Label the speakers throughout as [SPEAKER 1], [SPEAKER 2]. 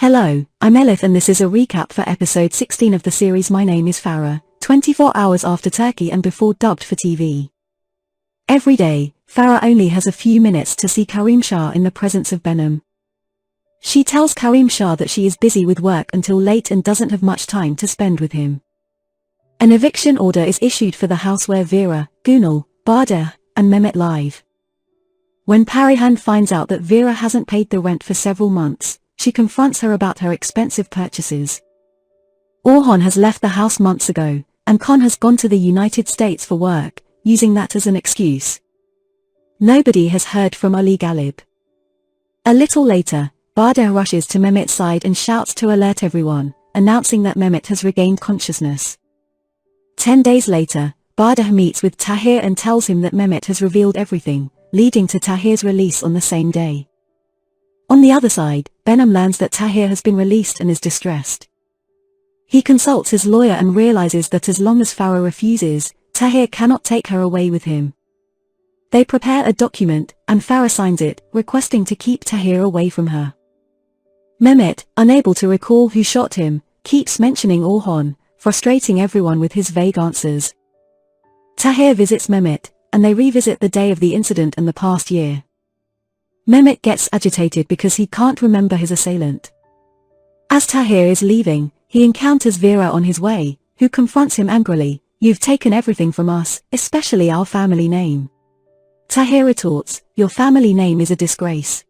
[SPEAKER 1] Hello, I'm Elif and this is a recap for episode 16 of the series My Name is Farah, 24 hours after Turkey and before dubbed for TV. Every day, Farah only has a few minutes to see Karim Shah in the presence of Behnam. She tells Karim Shah that she is busy with work until late and doesn't have much time to spend with him. An eviction order is issued for the house where Vera, Gunal, Bader, and Mehmet live. When Parihan finds out that Vera hasn't paid the rent for several months, she confronts her about her expensive purchases. Orhan has left the house months ago, and Con has gone to the United States for work, using that as an excuse. Nobody has heard from Ali Galib. A little later, Bader rushes to Mehmet's side and shouts to alert everyone, announcing that Mehmet has regained consciousness. 10 days later, Bader meets with Tahir and tells him that Mehmet has revealed everything, leading to Tahir's release on the same day. On the other side, Behnam learns that Tahir has been released and is distressed. He consults his lawyer and realizes that as long as Farah refuses, Tahir cannot take her away with him. They prepare a document, and Farah signs it, requesting to keep Tahir away from her. Mehmet, unable to recall who shot him, keeps mentioning Orhan, frustrating everyone with his vague answers. Tahir visits Mehmet, and they revisit the day of the incident and the past year. Mehmet gets agitated because he can't remember his assailant. As Tahir is leaving, he encounters Vera on his way, who confronts him angrily, "You've taken everything from us, especially our family name." Tahir retorts, "Your family name is a disgrace.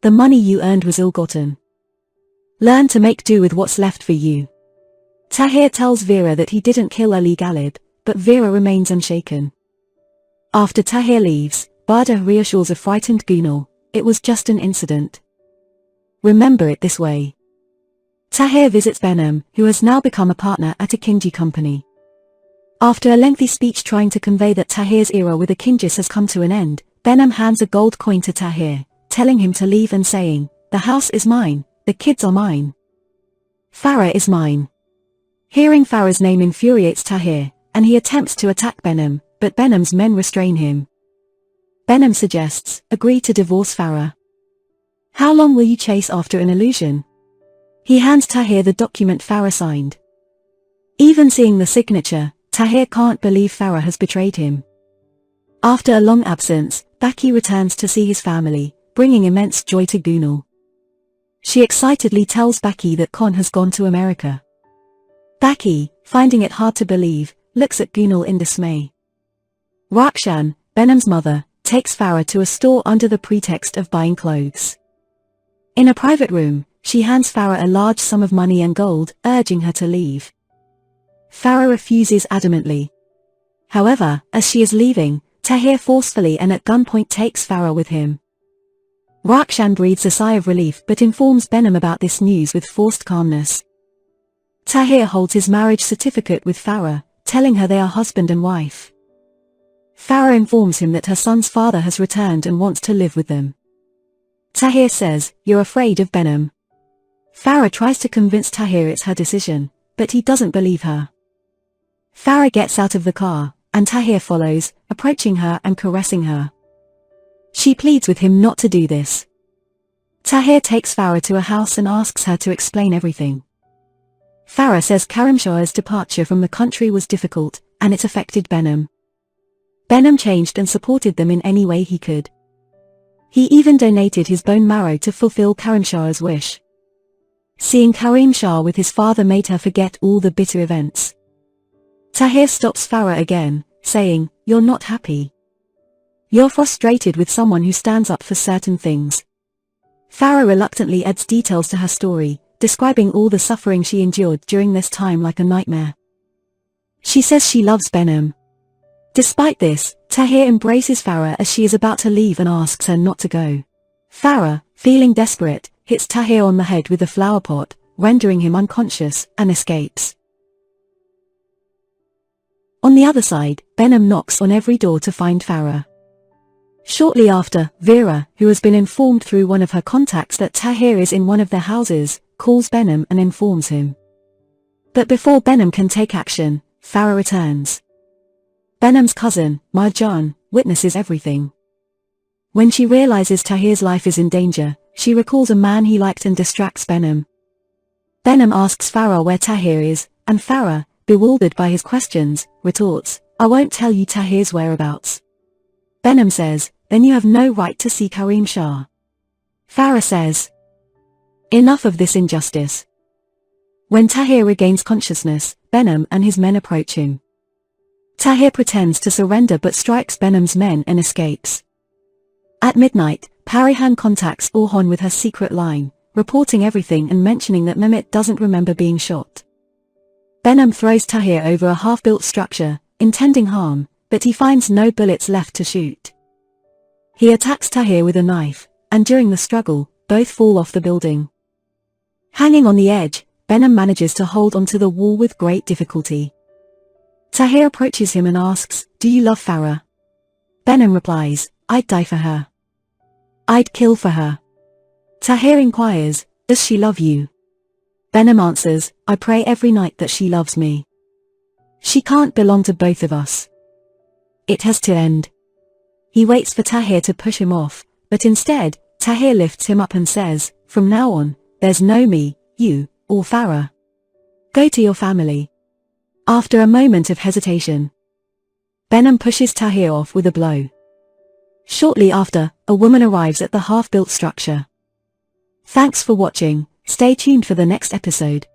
[SPEAKER 1] The money you earned was ill-gotten. Learn to make do with what's left for you." Tahir tells Vera that he didn't kill Ali Galib, but Vera remains unshaken. After Tahir leaves, Bader reassures a frightened Gunal, "It was just an incident. Remember it this way." Tahir visits Behnam, who has now become a partner at a Kinji company. After a lengthy speech trying to convey that Tahir's era with the Kinjis has come to an end, Behnam hands a gold coin to Tahir, telling him to leave and saying, "The house is mine, the kids are mine. Farah is mine." Hearing Farah's name infuriates Tahir, and he attempts to attack Behnam, but Behnam's men restrain him. Behnam suggests, "Agree to divorce Farah. How long will you chase after an illusion?" He hands Tahir the document Farah signed. Even seeing the signature, Tahir can't believe Farah has betrayed him. After a long absence, Baki returns to see his family, bringing immense joy to Gunal. She excitedly tells Baki that Con has gone to America. Baki, finding it hard to believe, looks at Gunal in dismay. Rakshan, Behnam's mother, takes Farah to a store under the pretext of buying clothes. In a private room, she hands Farah a large sum of money and gold, urging her to leave. Farah refuses adamantly. However, as she is leaving, Tahir forcefully and at gunpoint takes Farah with him. Rakshan breathes a sigh of relief but informs Behnam about this news with forced calmness. Tahir holds his marriage certificate with Farah, telling her they are husband and wife. Farah informs him that her son's father has returned and wants to live with them. Tahir says, "You're afraid of Behnam." Farah tries to convince Tahir it's her decision, but he doesn't believe her. Farah gets out of the car, and Tahir follows, approaching her and caressing her. She pleads with him not to do this. Tahir takes Farah to a house and asks her to explain everything. Farah says Karim Shah's departure from the country was difficult, and it affected Behnam. Behnam changed and supported them in any way he could. He even donated his bone marrow to fulfill Karim Shah's wish. Seeing Karim Shah with his father made her forget all the bitter events. Tahir stops Farah again, saying, "You're not happy. You're frustrated with someone who stands up for certain things." Farah reluctantly adds details to her story, describing all the suffering she endured during this time like a nightmare. She says she loves Behnam. Despite this, Tahir embraces Farah as she is about to leave and asks her not to go. Farah, feeling desperate, hits Tahir on the head with a flower pot, rendering him unconscious, and escapes. On the other side, Behnam knocks on every door to find Farah. Shortly after, Vera, who has been informed through one of her contacts that Tahir is in one of their houses, calls Behnam and informs him. But before Behnam can take action, Farah returns. Behnam's cousin, Marjan, witnesses everything. When she realizes Tahir's life is in danger, she recalls a man he liked and distracts Behnam. Behnam asks Farah where Tahir is, and Farah, bewildered by his questions, retorts, "I won't tell you Tahir's whereabouts." Behnam says, "Then you have no right to see Kareem Shah." Farah says, "Enough of this injustice." When Tahir regains consciousness, Behnam and his men approach him. Tahir pretends to surrender but strikes Behnam's men and escapes. At midnight, Parihan contacts Orhan with her secret line, reporting everything and mentioning that Mehmet doesn't remember being shot. Behnam throws Tahir over a half-built structure, intending harm, but he finds no bullets left to shoot. He attacks Tahir with a knife, and during the struggle, both fall off the building. Hanging on the edge, Behnam manages to hold onto the wall with great difficulty. Tahir approaches him and asks, "Do you love Farah?" Behnam replies, "I'd die for her. I'd kill for her." Tahir inquires, "Does she love you?" Behnam answers, "I pray every night that she loves me. She can't belong to both of us. It has to end." He waits for Tahir to push him off, but instead, Tahir lifts him up and says, "From now on, there's no me, you, or Farah. Go to your family." After a moment of hesitation, Behnam pushes Tahir off with a blow. Shortly after, a woman arrives at the half-built structure. Thanks for watching, stay tuned for the next episode.